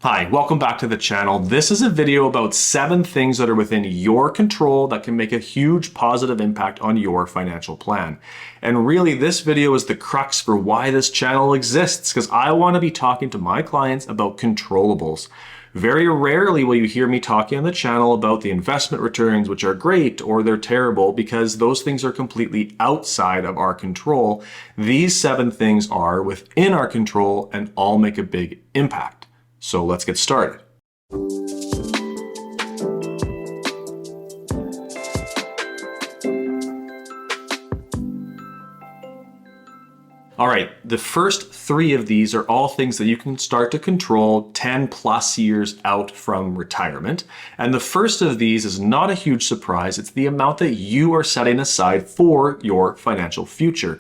Hi, welcome back to the channel. This is a video about 7 things that are within your control that can make a huge positive impact on your financial plan. And really, this video is the crux for why this channel exists, because I want to be talking to my clients about controllables. Very rarely will you hear me talking on the channel about the investment returns, which are great or they're terrible, because those things are completely outside of our control. These 7 things are within our control and all make a big impact. So let's get started. All right, the first 3 of these are all things that you can start to control 10 plus years out from retirement. And the first of these is not a huge surprise. It's the amount that you are setting aside for your financial future.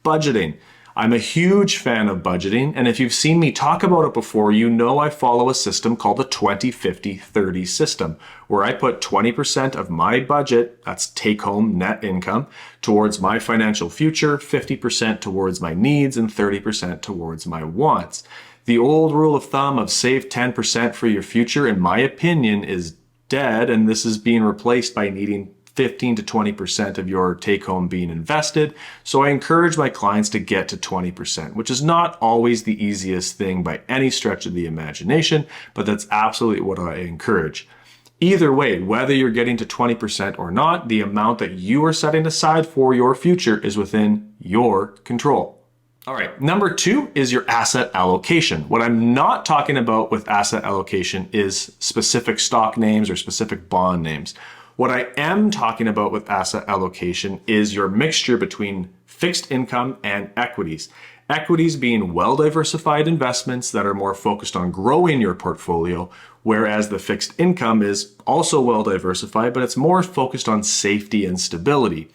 Budgeting. I'm a huge fan of budgeting, and if you've seen me talk about it before, you know I follow a system called the 20-50-30 system, where I put 20% of my budget, that's take-home net income, towards my financial future, 50% towards my needs, and 30% towards my wants. The old rule of thumb of save 10% for your future, in my opinion, is dead, and this is being replaced by needing 15 to 20% of your take home being invested. So I encourage my clients to get to 20%, which is not always the easiest thing by any stretch of the imagination, but that's absolutely what I encourage. Either way, whether you're getting to 20% or not, the amount that you are setting aside for your future is within your control. All right, number 2 is your asset allocation. What I'm not talking about with asset allocation is specific stock names or specific bond names. What I am talking about with asset allocation is your mixture between fixed income and equities. Equities being well-diversified investments that are more focused on growing your portfolio, whereas the fixed income is also well-diversified, but it's more focused on safety and stability.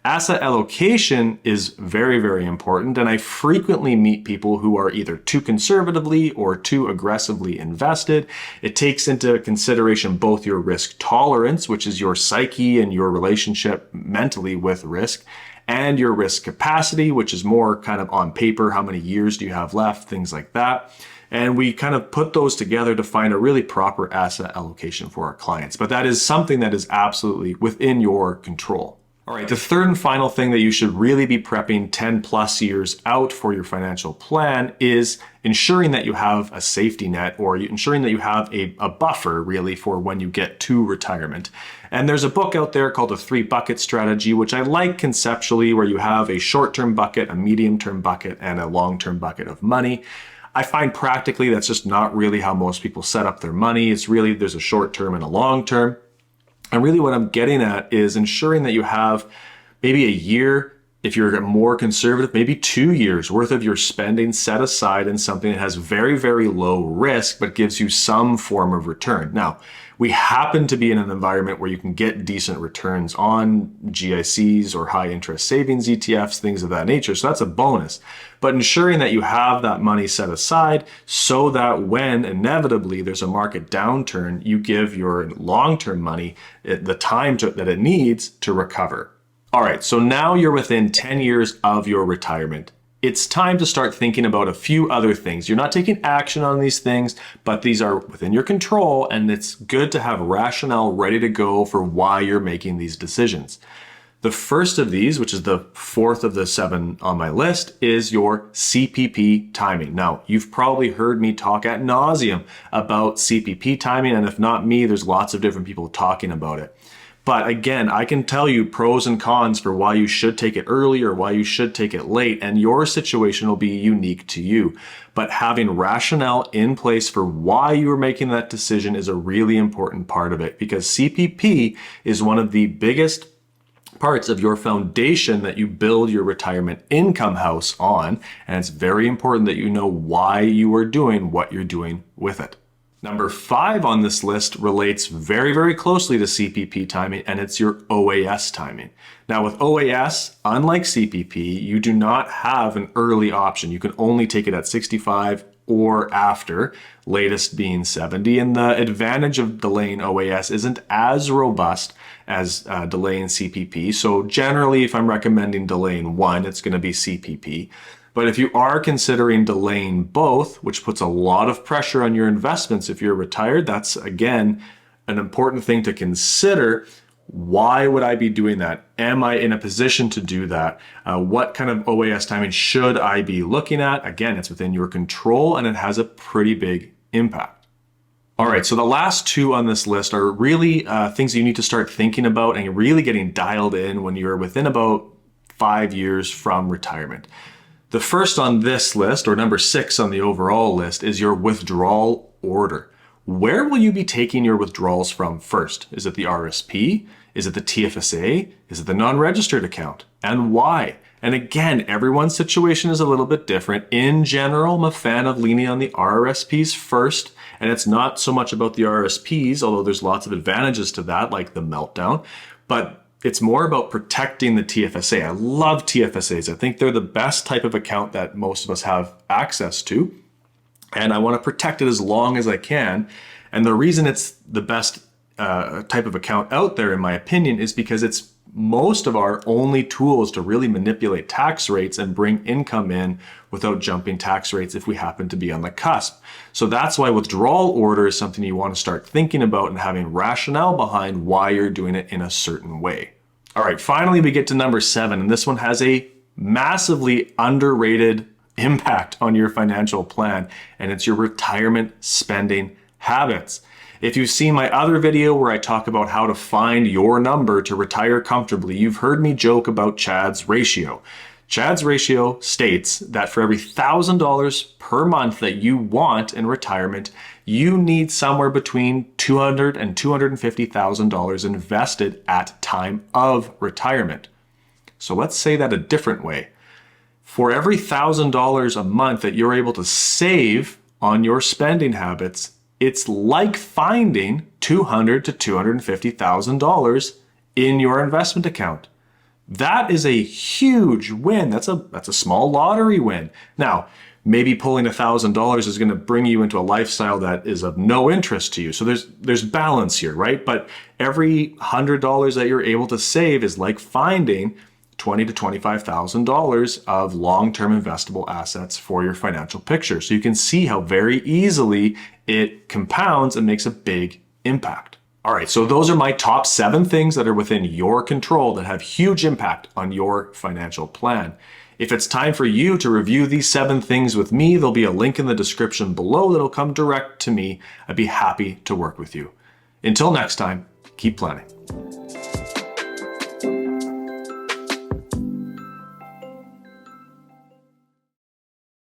Asset allocation is very, very important, and I frequently meet people who are either too conservatively or too aggressively invested. It takes into consideration both your risk tolerance, which is your psyche and your relationship mentally with risk, and your risk capacity, which is more kind of on paper, how many years do you have left, things like that. And we kind of put those together to find a really proper asset allocation for our clients. But that is something that is absolutely within your control. All right, the third and final thing that you should really be prepping 10 plus years out for your financial plan is ensuring that you have a safety net, or ensuring that you have a buffer really for when you get to retirement. And there's a book out there called the 3 bucket strategy, which I like conceptually, where you have a short-term bucket, a medium-term bucket, and a long-term bucket of money. I find practically that's just not really how most people set up their money. It's really, there's a short-term and a long-term. And really what I'm getting at is ensuring that you have maybe a year, if you're more conservative, maybe 2 years worth of your spending set aside in something that has very, very low risk, but gives you some form of return. Now, we happen to be in an environment where you can get decent returns on GICs or high interest savings ETFs, things of that nature. So that's a bonus. But ensuring that you have that money set aside so that when inevitably there's a market downturn, you give your long-term money the time that it needs to recover. All right, so now you're within 10 years of your retirement. It's time to start thinking about a few other things. You're not taking action on these things, but these are within your control, and it's good to have rationale ready to go for why you're making these decisions. The first of these, which is the 4th of the 7 on my list, is your CPP timing. Now, you've probably heard me talk ad nauseum about CPP timing, and if not me, there's lots of different people talking about it. But again, I can tell you pros and cons for why you should take it early or why you should take it late, and your situation will be unique to you. But having rationale in place for why you are making that decision is a really important part of it, because CPP is one of the biggest parts of your foundation that you build your retirement income house on, and it's very important that you know why you are doing what you're doing with it. Number 5 on this list relates very, very closely to CPP timing, and it's your OAS timing. Now with OAS, unlike CPP, you do not have an early option. You can only take it at 65 or after, latest being 70. And the advantage of delaying OAS isn't as robust as delaying CPP. So generally, if I'm recommending delaying one, it's going to be CPP. But if you are considering delaying both, which puts a lot of pressure on your investments if you're retired, that's again an important thing to consider. Why would I be doing that? Am I in a position to do that? What kind of OAS timing should I be looking at? Again, it's within your control and it has a pretty big impact. All right, so the last two on this list are really things you need to start thinking about and really getting dialed in when you're within about 5 years from retirement. The first on this list, or number 6 on the overall list, is your withdrawal order. Where will you be taking your withdrawals from first? Is it the RSP? Is it the TFSA? Is it the non-registered account? And why? And again, everyone's situation is a little bit different. In general, I'm a fan of leaning on the RSPs first. And it's not so much about the RSPs, although there's lots of advantages to that, like the meltdown, but it's more about protecting the TFSA. I love TFSAs. I think they're the best type of account that most of us have access to. And I want to protect it as long as I can. And the reason it's the best type of account out there, in my opinion, is because it's most of our only tools to really manipulate tax rates and bring income in without jumping tax rates if we happen to be on the cusp. So that's why withdrawal order is something you want to start thinking about and having rationale behind why you're doing it in a certain way. All right, finally we get to number 7, and this one has a massively underrated impact on your financial plan, and it's your retirement spending habits. If you've seen my other video where I talk about how to find your number to retire comfortably, you've heard me joke about Chad's ratio. Chad's ratio states that for every $1,000 per month that you want in retirement, you need somewhere between $200,000 and $250,000 invested at time of retirement. So let's say that a different way. For every $1,000 a month that you're able to save on your spending habits, it's like finding $200,000 to $250,000 in your investment account. That is a huge win. That's a small lottery win. Now, maybe pulling $1,000 is going to bring you into a lifestyle that is of no interest to you. So there's balance here, right? But every $100 that you're able to save is like finding $20,000 to $25,000 of long-term investable assets for your financial picture. So you can see how very easily it compounds and makes a big impact. All right, so those are my top 7 things that are within your control that have huge impact on your financial plan. If it's time for you to review these 7 things with me, there'll be a link in the description below that'll come direct to me. I'd be happy to work with you. Until next time, keep planning.